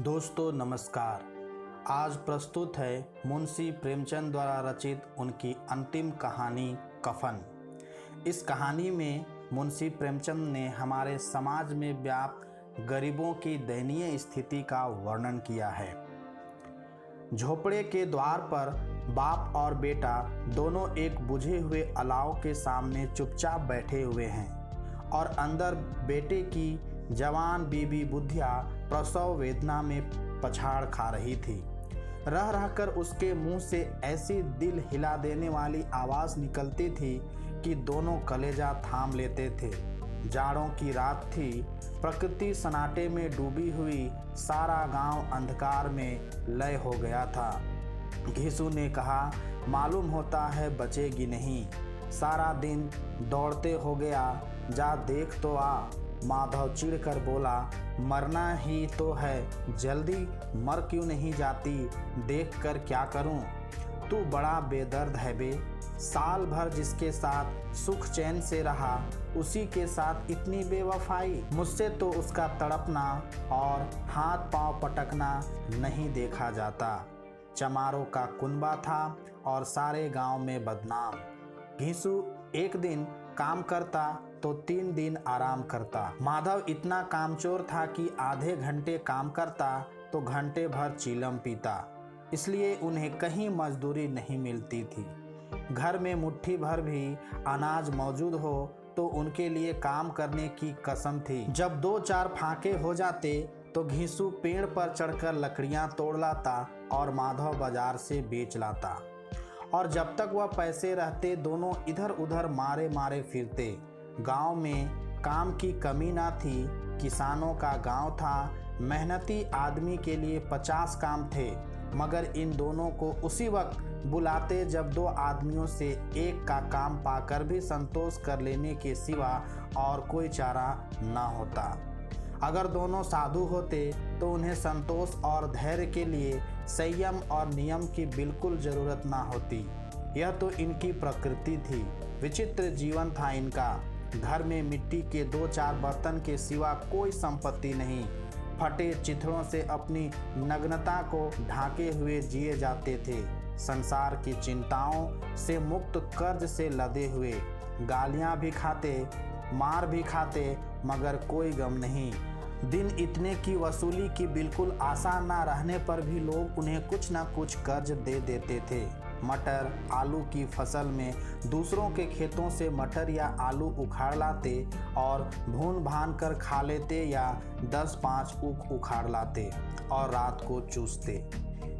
दोस्तों नमस्कार। आज प्रस्तुत है मुंशी प्रेमचंद द्वारा रचित उनकी अंतिम कहानी कफन। इस कहानी में मुंशी प्रेमचंद ने हमारे समाज में व्याप्त गरीबों की दयनीय स्थिति का वर्णन किया है। झोपड़े के द्वार पर बाप और बेटा दोनों एक बुझे हुए अलाव के सामने चुपचाप बैठे हुए हैं और अंदर बेटे की जवान बीबी बुधिया प्रसव वेदना में पछाड़ खा रही थी। रह रहकर उसके मुंह से ऐसी दिल हिला देने वाली आवाज़ निकलती थी कि दोनों कलेजा थाम लेते थे। जाड़ों की रात थी, प्रकृति सन्नाटे में डूबी हुई, सारा गांव अंधकार में लय हो गया था। घीसू ने कहा, मालूम होता है बचेगी नहीं, सारा दिन दौड़ते हो गया, जा देख तो आ। माधव चिढ़कर बोला, मरना ही तो है, जल्दी मर क्यों नहीं जाती, देख कर क्या करूं। तू बड़ा बेदर्द है बे, साल भर जिसके साथ सुख चैन से रहा उसी के साथ इतनी बेवफाई। मुझसे तो उसका तड़पना और हाथ पांव पटकना नहीं देखा जाता। चमारों का कुनबा था और सारे गांव में बदनाम। घीसू एक दिन काम करता तो 3 दिन आराम करता। माधव इतना कामचोर था कि आधे घंटे काम करता तो घंटे भर चीलम पीता, इसलिए उन्हें कहीं मजदूरी नहीं मिलती थी। घर में मुट्ठी भर भी अनाज मौजूद हो तो उनके लिए काम करने की कसम थी। जब 2-4 फाके हो जाते तो घीसू पेड़ पर चढ़कर लकड़ियां तोड़ लाता और माधव बाजार से बेच लाता। और जब तक वह पैसे रहते दोनों इधर उधर मारे मारे फिरते। गांव में काम की कमी ना थी, किसानों का गांव था, मेहनती आदमी के लिए 50 काम थे, मगर इन दोनों को उसी वक्त बुलाते जब 2 आदमियों से एक का काम पाकर भी संतोष कर लेने के सिवा और कोई चारा ना होता। अगर दोनों साधु होते तो उन्हें संतोष और धैर्य के लिए संयम और नियम की बिल्कुल ज़रूरत ना होती। यह तो इनकी प्रकृति थी। विचित्र जीवन था इनका। घर में मिट्टी के 2-4 बर्तन के सिवा कोई संपत्ति नहीं। फटे चिथड़ों से अपनी नग्नता को ढाके हुए जिए जाते थे। संसार की चिंताओं से मुक्त, कर्ज से लदे हुए, गालियां भी खाते, मार भी खाते, मगर कोई गम नहीं। दिन इतने की वसूली की बिल्कुल आशा ना रहने पर भी लोग उन्हें कुछ ना कुछ कर्ज दे देते थे। मटर आलू की फसल में दूसरों के खेतों से मटर या आलू उखाड़ लाते और भून भान कर खा लेते या 10-5 ऊख उखाड़ लाते और रात को चूसते।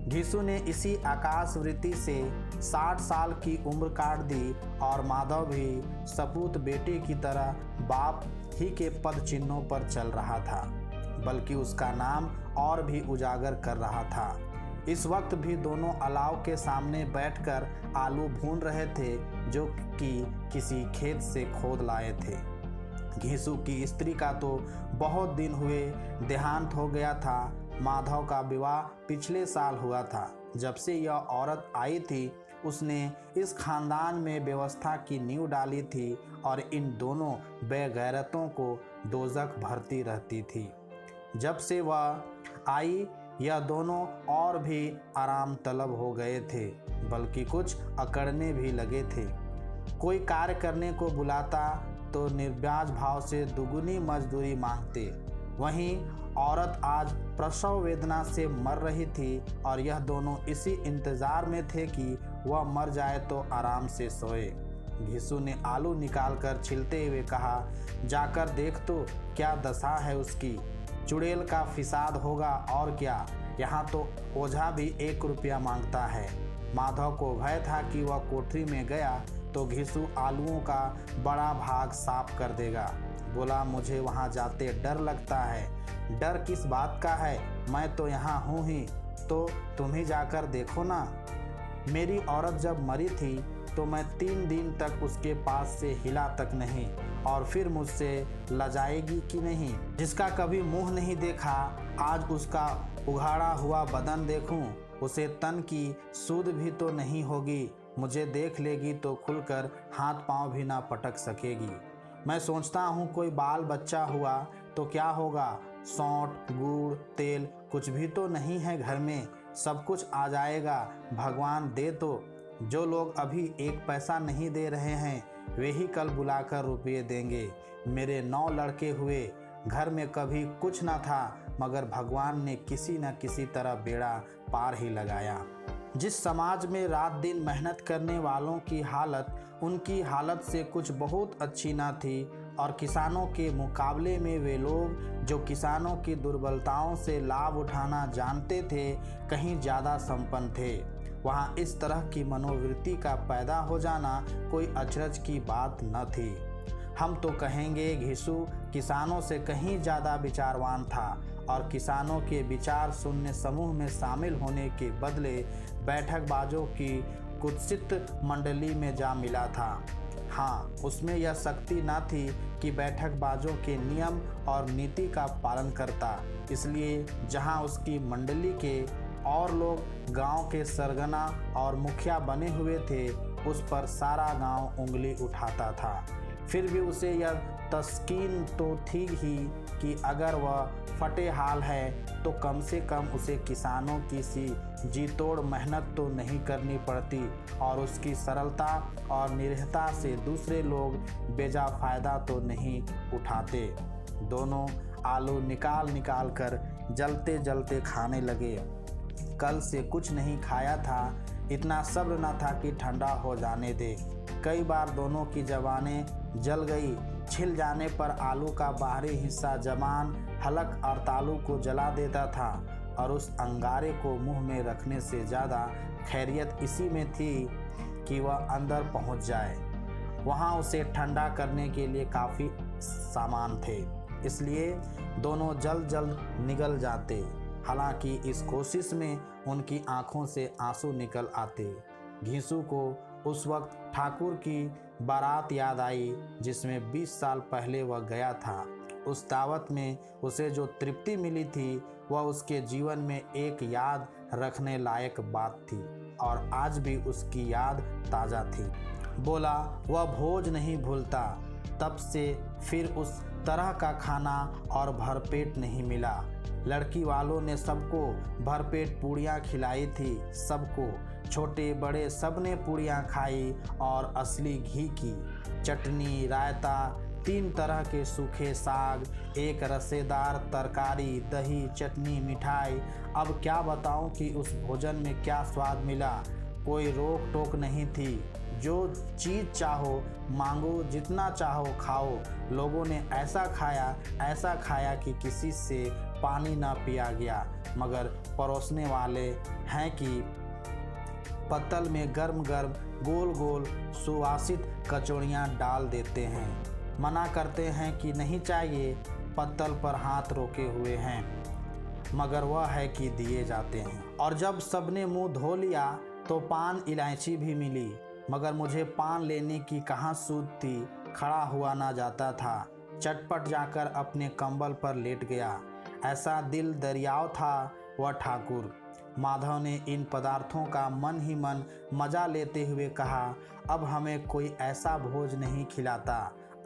घीसू ने इसी आकाशवृत्ति से 60 साल की उम्र काट दी और माधव भी सपूत बेटे की तरह बाप ही के पद चिन्हों पर चल रहा था, बल्कि उसका नाम और भी उजागर कर रहा था। इस वक्त भी दोनों अलाव के सामने बैठकर आलू भून रहे थे जो कि किसी खेत से खोद लाए थे। घीसू की स्त्री का तो बहुत दिन हुए देहांत हो गया था। माधव का विवाह पिछले साल हुआ था। जब से यह औरत आई थी उसने इस खानदान में व्यवस्था की नींव डाली थी और इन दोनों बेगैरतों को दोजख भरती रहती थी। जब से वह आई यह दोनों और भी आराम तलब हो गए थे, बल्कि कुछ अकड़ने भी लगे थे। कोई कार्य करने को बुलाता तो निर्ब्याज भाव से दुगुनी मजदूरी मांगते। वहीं औरत आज प्रसव वेदना से मर रही थी और यह दोनों इसी इंतज़ार में थे कि वह मर जाए तो आराम से सोए। घीसू ने आलू निकालकर छिलते हुए कहा, जाकर देख तो क्या दशा है उसकी, चुड़ैल का फिसाद होगा और क्या, यहाँ तो ओझा भी 1 रुपया मांगता है। माधव को भय था कि वह कोठरी में गया तो घीसू आलूओं का बड़ा भाग साफ कर देगा। बोला, मुझे वहाँ जाते डर लगता है। डर किस बात का है, मैं तो यहाँ हूँ ही, तो तुम ही जाकर देखो ना। मेरी औरत जब मरी थी तो मैं 3 दिन तक उसके पास से हिला तक नहीं, और फिर मुझसे लजाएगी कि नहीं। जिसका कभी मुंह नहीं देखा आज उसका उघाड़ा हुआ बदन देखूं, उसे तन की सूद भी तो नहीं होगी। मुझे देख लेगी तो खुलकर हाथ पांव भी ना पटक सकेगी। मैं सोचता हूँ कोई बाल बच्चा हुआ तो क्या होगा, सौंठ गुड़ तेल कुछ भी तो नहीं है घर में, सब कुछ आ जाएगा, भगवान दे तो। जो लोग अभी एक पैसा नहीं दे रहे हैं वे ही कल बुलाकर रुपये देंगे। मेरे 9 लड़के हुए, घर में कभी कुछ न था, मगर भगवान ने किसी न किसी तरह बेड़ा पार ही लगाया। जिस समाज में रात दिन मेहनत करने वालों की हालत उनकी हालत से कुछ बहुत अच्छी न थी, और किसानों के मुकाबले में वे लोग जो किसानों की दुर्बलताओं से लाभ उठाना जानते थे कहीं ज़्यादा संपन्न थे, वहाँ इस तरह की मनोवृत्ति का पैदा हो जाना कोई अचरज की बात न थी। हम तो कहेंगे घिसू किसानों से कहीं ज़्यादा विचारवान था, और किसानों के विचार शून्य समूह में शामिल होने के बदले बैठकबाजों की कुत्सित मंडली में जा मिला था। हाँ, उसमें यह शक्ति न थी कि बैठकबाजों के नियम और नीति का पालन करता, इसलिए जहाँ उसकी मंडली के और लोग गांव के सरगना और मुखिया बने हुए थे, उस पर सारा गांव उंगली उठाता था। फिर भी उसे यह तस्कीन तो थी ही कि अगर वह फटे हाल है तो कम से कम उसे किसानों की सी जी तोड़ मेहनत तो नहीं करनी पड़ती, और उसकी सरलता और निरहता से दूसरे लोग बेजा फ़ायदा तो नहीं उठाते। दोनों आलू निकाल निकाल कर जलते जलते खाने लगे। कल से कुछ नहीं खाया था, इतना सब्र न था कि ठंडा हो जाने दे। कई बार दोनों की ज़बानें जल गई। छिल जाने पर आलू का बाहरी हिस्सा जबान, हलक और तालू को जला देता था, और उस अंगारे को मुंह में रखने से ज़्यादा खैरियत इसी में थी कि वह अंदर पहुंच जाए। वहां उसे ठंडा करने के लिए काफ़ी सामान थे, इसलिए दोनों जल्द जल्द निगल जाते। हालांकि इस कोशिश में उनकी आंखों से आंसू निकल आते। घिसू को उस वक्त ठाकुर की बारात याद आई जिसमें 20 साल पहले वह गया था। उस दावत में उसे जो तृप्ति मिली थी वह उसके जीवन में एक याद रखने लायक बात थी, और आज भी उसकी याद ताज़ा थी। बोला वह भोज नहीं भूलता। तब से फिर उस तरह का खाना और भरपेट नहीं मिला। लड़की वालों ने सबको भरपेट पूड़ियाँ खिलाई थी। सबको, छोटे बड़े सब ने पूड़ियाँ खाई, और असली घी की चटनी, रायता, 3 तरह के सूखे साग, एक रसेदार तरकारी, दही, चटनी, मिठाई। अब क्या बताऊं कि उस भोजन में क्या स्वाद मिला। कोई रोक टोक नहीं थी, जो चीज़ चाहो मांगो, जितना चाहो खाओ। लोगों ने ऐसा खाया कि किसी से पानी ना पिया गया, मगर परोसने वाले हैं कि पत्तल में गर्म गर्म गोल गोल सुवासित कचौड़ियाँ डाल देते हैं। मना करते हैं कि नहीं चाहिए, पत्तल पर हाथ रोके हुए हैं, मगर वह है कि दिए जाते हैं। और जब सबने मुंह धो लिया तो पान इलायची भी मिली, मगर मुझे पान लेने की कहाँ सूझ थी। खड़ा हुआ ना जाता था। चटपट जाकर अपने कंबल पर लेट गया। ऐसा दिल दरियाव था वह ठाकुर। माधव ने इन पदार्थों का मन ही मन मजा लेते हुए कहा, अब हमें कोई ऐसा भोज नहीं खिलाता,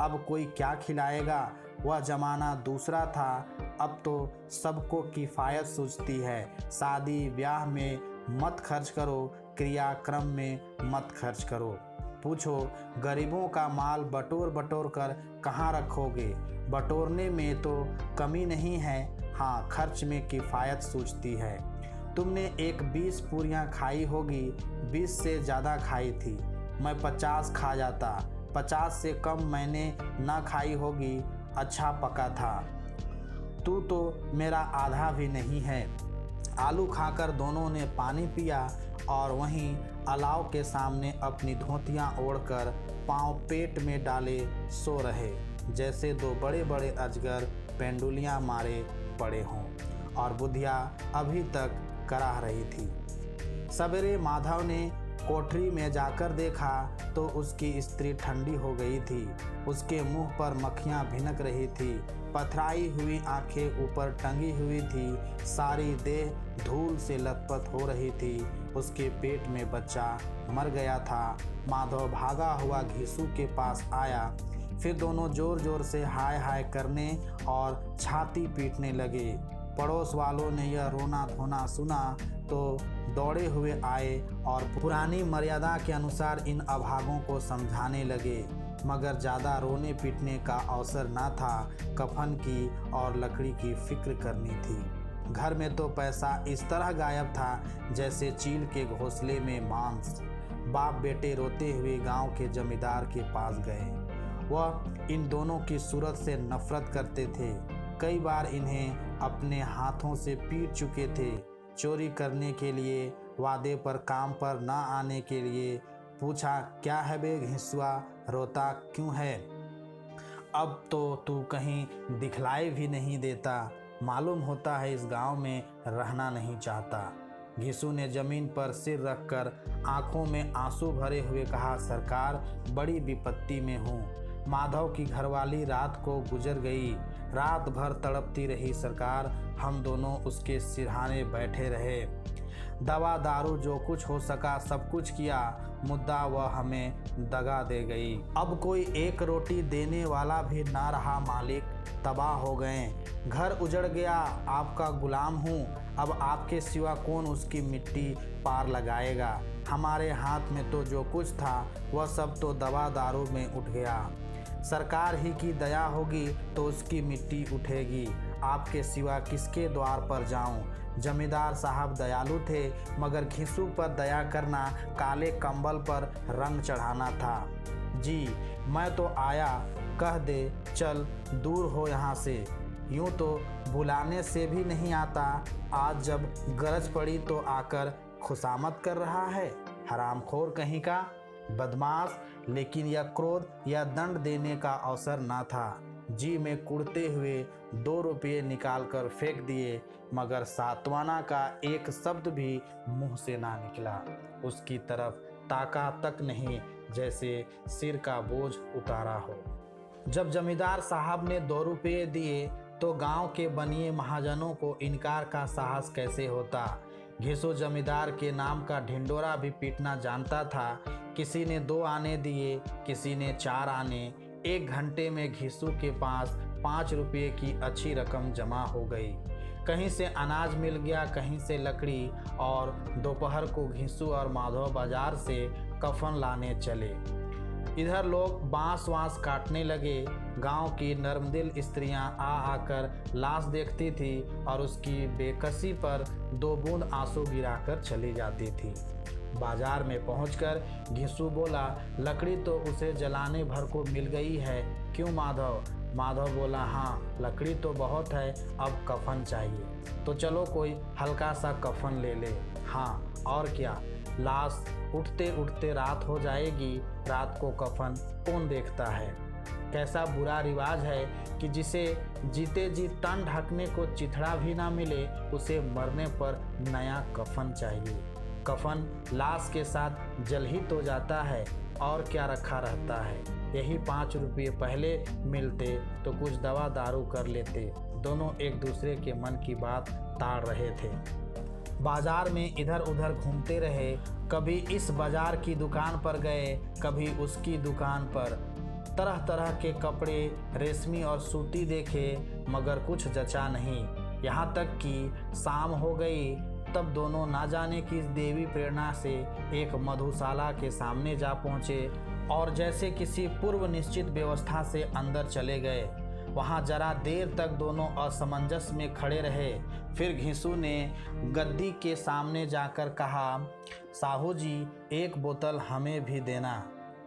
अब कोई क्या खिलाएगा। वह ज़माना दूसरा था। अब तो सबको किफ़ायत सूझती है। शादी ब्याह में मत खर्च करो, क्रियाक्रम में मत खर्च करो। पूछो गरीबों का माल बटोर बटोर कर कहाँ रखोगे। बटोरने में तो कमी नहीं है, हाँ खर्च में किफ़ायत सूझती है। तुमने एक 20 पूरियाँ खाई होगी, 20 से ज़्यादा खाई थी। मैं 50 खा जाता, 50 से कम मैंने ना खाई होगी। अच्छा पका था। तू तो मेरा आधा भी नहीं है। आलू खाकर दोनों ने पानी पिया, और वहीं अलाव के सामने अपनी धोतियाँ ओढ़कर पाँव पेट में डाले सो रहे, जैसे 2 बड़े बड़े अजगर पेंडुलियाँ मारे पड़े हों, और बुधिया अभी तक कराह रही थी। सवेरे माधव ने कोठरी में जाकर देखा तो उसकी स्त्री ठंडी हो गई थी। उसके मुंह पर मक्खियाँ भिनक रही थी। पथराई हुई आंखें ऊपर टंगी हुई थी। सारी देह धूल से लथपथ हो रही थी। उसके पेट में बच्चा मर गया था। माधव भागा हुआ घिसू के पास आया। फिर दोनों जोर जोर से हाय हाय करने और छाती पीटने लगे। पड़ोस वालों ने यह रोना धोना सुना तो दौड़े हुए आए और पुरानी मर्यादा के अनुसार इन अभागों को समझाने लगे, मगर ज़्यादा रोने पीटने का अवसर ना था। कफन की और लकड़ी की फिक्र करनी थी। घर में तो पैसा इस तरह गायब था जैसे चील के घोंसले में मांस। बाप बेटे रोते हुए गांव के जमींदार के पास गए। वह इन दोनों की सूरत से नफरत करते थे। कई बार इन्हें अपने हाथों से पीट चुके थे। चोरी करने के लिए, वादे पर काम पर ना आने के लिए। पूछा, क्या है बे घिसुआ, रोता क्यों है? अब तो तू कहीं दिखलाई भी नहीं देता। मालूम होता है इस गांव में रहना नहीं चाहता। घिसू ने जमीन पर सिर रखकर आंखों में आंसू भरे हुए कहा, सरकार, बड़ी विपत्ति में हूँ। माधव की घरवाली रात को गुजर गई। रात भर तड़पती रही सरकार। हम दोनों उसके सिरहाने बैठे रहे। दवा दारू जो कुछ हो सका सब कुछ किया। मुद्दा वह हमें दगा दे गई। अब कोई एक रोटी देने वाला भी ना रहा मालिक। तबाह हो गए। घर उजड़ गया। आपका गुलाम हूँ। अब आपके सिवा कौन उसकी मिट्टी पार लगाएगा? हमारे हाथ में तो जो कुछ था वह सब तो दवा दारू में उठ गया। सरकार ही की दया होगी तो उसकी मिट्टी उठेगी। आपके सिवा किसके द्वार पर जाऊं? जमींदार साहब दयालु थे, मगर घिसू पर दया करना काले कंबल पर रंग चढ़ाना था। जी, मैं तो आया, कह दे चल दूर हो यहाँ से। यूं तो बुलाने से भी नहीं आता, आज जब गरज पड़ी तो आकर खुशामद कर रहा है। हरामखोर कहीं का, बदमाश। लेकिन यह क्रोध या दंड देने का अवसर ना था। जी में कुड़ते हुए 2 रुपये निकालकर फेंक दिए, मगर सातवाना का एक शब्द भी मुंह से ना निकला। उसकी तरफ ताका तक नहीं, जैसे सिर का बोझ उतारा हो। जब जमींदार साहब ने 2 रुपये दिए तो गांव के बनिए महाजनों को इनकार का साहस कैसे होता। घिसू जमींदार के नाम का ढिंडोरा भी पीटना जानता था। किसी ने 2 आने दिए, किसी ने 4 आने। 1 घंटे में घिसू के पास 5 रुपये की अच्छी रकम जमा हो गई। कहीं से अनाज मिल गया, कहीं से लकड़ी, और दोपहर को घिसू और माधव बाजार से कफन लाने चले। इधर लोग बांस वांस काटने लगे। गांव की नर्मदिल स्त्रियां आ आकर लाश देखती थी और उसकी बेकसी पर 2 बूंद आंसू गिराकर चली जाती थी। बाजार में पहुंचकर घिसू बोला, लकड़ी तो उसे जलाने भर को मिल गई है, क्यों माधव? माधव बोला, हाँ लकड़ी तो बहुत है, अब कफन चाहिए। तो चलो कोई हल्का सा कफन ले ले। हाँ और क्या, लाश उठते उठते रात हो जाएगी। रात को कफन कौन देखता है? कैसा बुरा रिवाज है कि जिसे जीते जी तन ढकने को चिथड़ा भी ना मिले, उसे मरने पर नया कफन चाहिए। कफन लाश के साथ जल ही तो जाता है, और क्या रखा रहता है। यही 5 रुपये पहले मिलते तो कुछ दवा दारू कर लेते। दोनों एक दूसरे के मन की बात ताड़ रहे थे। बाजार में इधर उधर घूमते रहे। कभी इस बाजार की दुकान पर गए, कभी उसकी दुकान पर। तरह तरह के कपड़े, रेशमी और सूती देखे, मगर कुछ जचा नहीं। यहाँ तक कि शाम हो गई तब दोनों ना जाने किस देवी प्रेरणा से एक मधुशाला के सामने जा पहुँचे और जैसे किसी पूर्व निश्चित व्यवस्था से अंदर चले गए। वहाँ जरा देर तक दोनों असमंजस में खड़े रहे। फिर घिसू ने गद्दी के सामने जाकर कहा, साहू जी 1 बोतल हमें भी देना।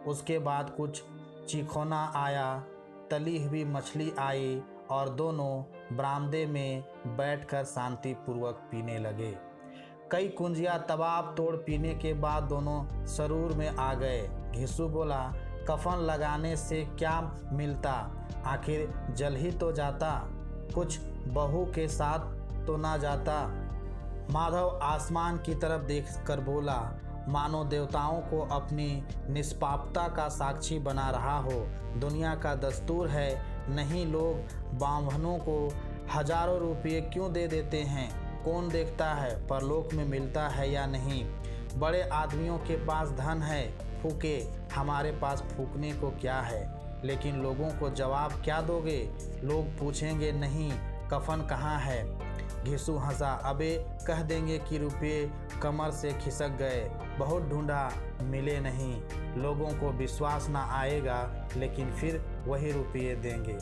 उसके बाद कुछ चिखोना आया, तली हुई मछली आई और दोनों बरामदे में बैठकर शांतिपूर्वक पीने लगे। कई कुंजिया तबाब तोड़ पीने के बाद दोनों सरूर में आ गए। घिसू बोला, कफन लगाने से क्या मिलता, आखिर जल ही तो जाता, कुछ बहू के साथ तो ना जाता। माधव आसमान की तरफ देखकर बोला, मानो देवताओं को अपनी निष्पापता का साक्षी बना रहा हो। दुनिया का दस्तूर है, नहीं लोग बामनों को हजारों रुपये क्यों दे देते हैं? कौन देखता है परलोक में मिलता है या नहीं? बड़े आदमियों के पास धन है, फूके, हमारे पास फूकने को क्या है? लेकिन लोगों को जवाब क्या दोगे? लोग पूछेंगे, नहीं कफन कहाँ है? घिसू हंसा। अबे कह देंगे कि रुपये कमर से खिसक गए, बहुत ढूंढा मिले नहीं, लोगों को विश्वास ना आएगा लेकिन फिर वही रुपये देंगे।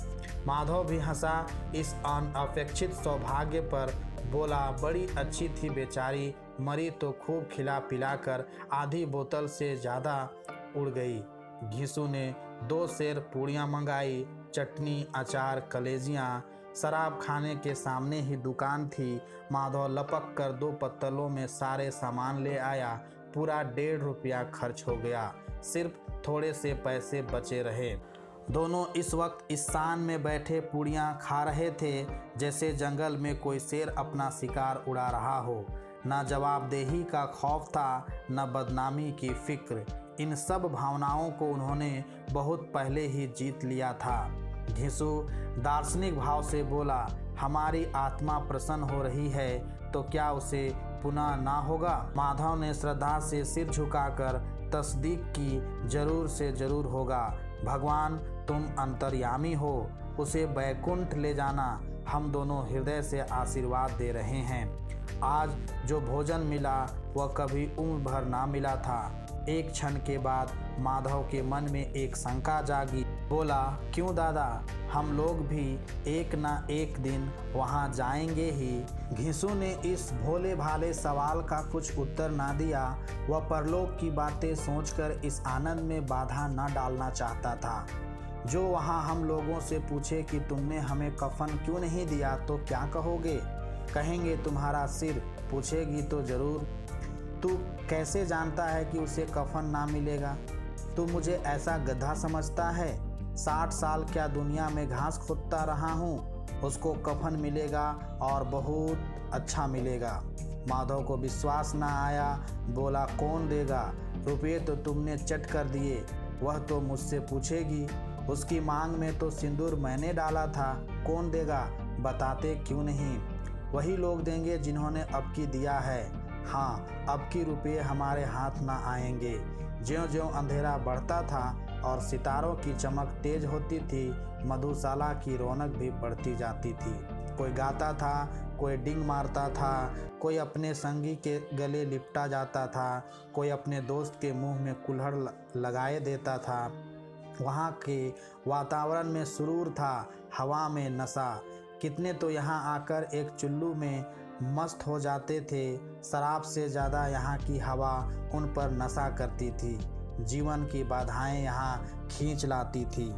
माधव भी हंसा इस अनअपेक्षित सौभाग्य पर, बोला बड़ी अच्छी थी बेचारी, मरी तो खूब खिला पिला कर आधी बोतल से ज़्यादा उड़ गई। घिसू ने 2 सेर पूड़ियाँ मंगाई, चटनी, अचार, कलेजियाँ। शराब खाने के सामने ही दुकान थी। माधव लपक कर 2 पत्तलों में सारे सामान ले आया। पूरा 1.5 रुपया खर्च हो गया, सिर्फ थोड़े से पैसे बचे रहे। दोनों इस वक्त इस शान में बैठे पूड़ियाँ खा रहे थे जैसे जंगल में कोई शेर अपना शिकार उड़ा रहा हो। न जवाबदेही का खौफ था, न बदनामी की फिक्र। इन सब भावनाओं को उन्होंने बहुत पहले ही जीत लिया था। घिसू दार्शनिक भाव से बोला, हमारी आत्मा प्रसन्न हो रही है तो क्या उसे पुनः ना होगा? माधव ने श्रद्धा से सिर झुकाकर तस्दीक की, जरूर से जरूर होगा। भगवान तुम अंतर्यामी हो, उसे बैकुंठ ले जाना। हम दोनों हृदय से आशीर्वाद दे रहे हैं। आज जो भोजन मिला वह कभी उम्र भर ना मिला था। एक क्षण के बाद माधव के मन में एक शंका जागी। बोला, क्यों दादा, हम लोग भी एक ना एक दिन वहाँ जाएंगे ही। घिसू ने इस भोले भाले सवाल का कुछ उत्तर ना दिया। वह परलोक की बातें सोचकर इस आनंद में बाधा न डालना चाहता था। जो वहाँ हम लोगों से पूछे कि तुमने हमें कफन क्यों नहीं दिया तो क्या कहोगे? कहेंगे तुम्हारा सिर। पूछेगी तो जरूर। तू कैसे जानता है कि उसे कफन ना मिलेगा? तू मुझे ऐसा गधा समझता है? 60 साल क्या दुनिया में घास खोदता रहा हूँ, उसको कफन मिलेगा और बहुत अच्छा मिलेगा। माधव को विश्वास ना आया। बोला, कौन देगा? रुपये तो तुमने चट कर दिए, वह तो मुझसे पूछेगी। उसकी मांग में तो सिंदूर मैंने डाला था, कौन देगा? बताते क्यों नहीं? वही लोग देंगे जिन्होंने अब की दिया है। हाँ, अब की रुपये हमारे हाथ ना आएंगे। ज्यों-ज्यों अंधेरा बढ़ता था और सितारों की चमक तेज होती थी, मधुशाला की रौनक भी बढ़ती जाती थी। कोई गाता था, कोई डिंग मारता था, कोई अपने संगी के गले लिपटा जाता था, कोई अपने दोस्त के मुंह में कुल्हड़ लगाए देता था। वहाँ के वातावरण में सुरूर था, हवा में नशा। कितने तो यहाँ आकर एक चुल्लू में मस्त हो जाते थे। शराब से ज़्यादा यहाँ की हवा उन पर नशा करती थी। जीवन की बाधाएं यहाँ खींच लाती थी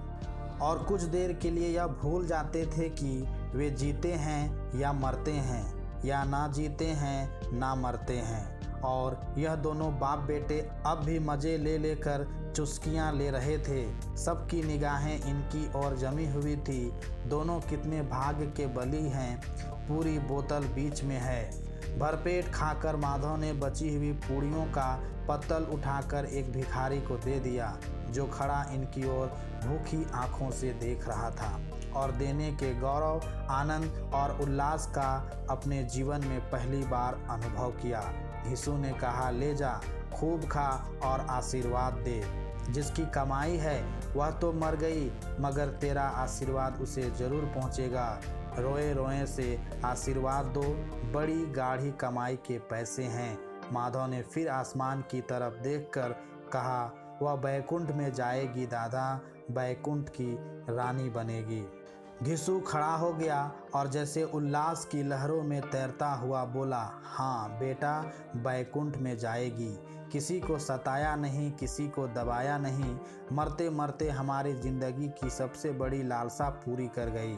और कुछ देर के लिए यह भूल जाते थे कि वे जीते हैं या मरते हैं, या ना जीते हैं ना मरते हैं। और यह दोनों बाप बेटे अब भी मज़े ले लेकर चुस्कियाँ ले रहे थे। सबकी निगाहें इनकी ओर जमी हुई थी। दोनों कितने भाग्य के बली हैं। पूरी बोतल बीच में है। भरपेट खाकर माधव ने बची हुई पूड़ियों का पत्तल उठाकर एक भिखारी को दे दिया, जो खड़ा इनकी ओर भूखी आंखों से देख रहा था और देने के गौरव, आनंद और उल्लास का अपने जीवन में पहली बार अनुभव किया। घिसू ने कहा, ले जा, खूब खा और आशीर्वाद दे। जिसकी कमाई है वह तो मर गई, मगर तेरा आशीर्वाद उसे जरूर पहुँचेगा। रोए रोए से आशीर्वाद दो, बड़ी गाढ़ी कमाई के पैसे हैं। माधव ने फिर आसमान की तरफ देखकर कहा, वह बैकुंठ में जाएगी दादा, बैकुंठ की रानी बनेगी। घिसू खड़ा हो गया और जैसे उल्लास की लहरों में तैरता हुआ बोला, हाँ बेटा, बैकुंठ में जाएगी। किसी को सताया नहीं, किसी को दबाया नहीं, मरते मरते हमारी ज़िंदगी की सबसे बड़ी लालसा पूरी कर गई।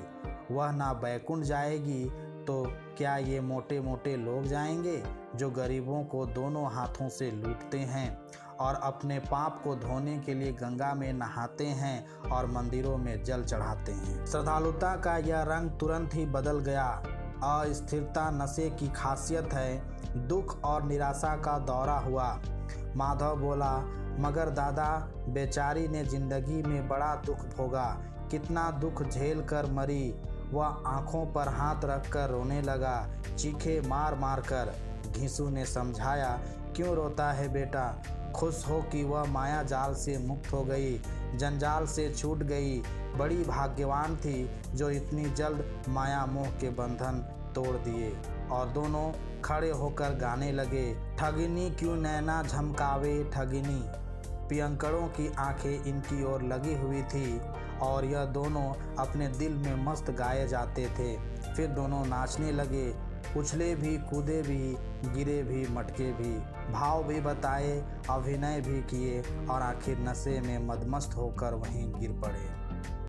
वह ना बैकुंठ जाएगी तो क्या ये मोटे मोटे लोग जाएंगे जो गरीबों को दोनों हाथों से लूटते हैं और अपने पाप को धोने के लिए गंगा में नहाते हैं और मंदिरों में जल चढ़ाते हैं। श्रद्धालुता का यह रंग तुरंत ही बदल गया। अस्थिरता नशे की खासियत है। दुख और निराशा का दौरा हुआ। माधव बोला, मगर दादा, बेचारी ने जिंदगी में बड़ा दुख भोगा, कितना दुख झेल कर मरी। वह आंखों पर हाथ रखकर रोने लगा, चीखे मार मार कर। घिसू ने समझाया, क्यों रोता है बेटा, खुश हो कि वह माया जाल से मुक्त हो गई, जंजाल से छूट गई। बड़ी भाग्यवान थी जो इतनी जल्द माया मोह के बंधन तोड़ दिए और दोनों खड़े होकर गाने लगे, ठगिनी क्यों नैना झमकावे ठगिनी। पियंकड़ों की आंखें इनकी ओर लगी हुई थी और यह दोनों अपने दिल में मस्त गाए जाते थे। फिर दोनों नाचने लगे, उछले भी, कूदे भी, गिरे भी, मटके भी, भाव भी बताए, अभिनय भी किए और आखिर नशे में मदमस्त होकर वहीं गिर पड़े।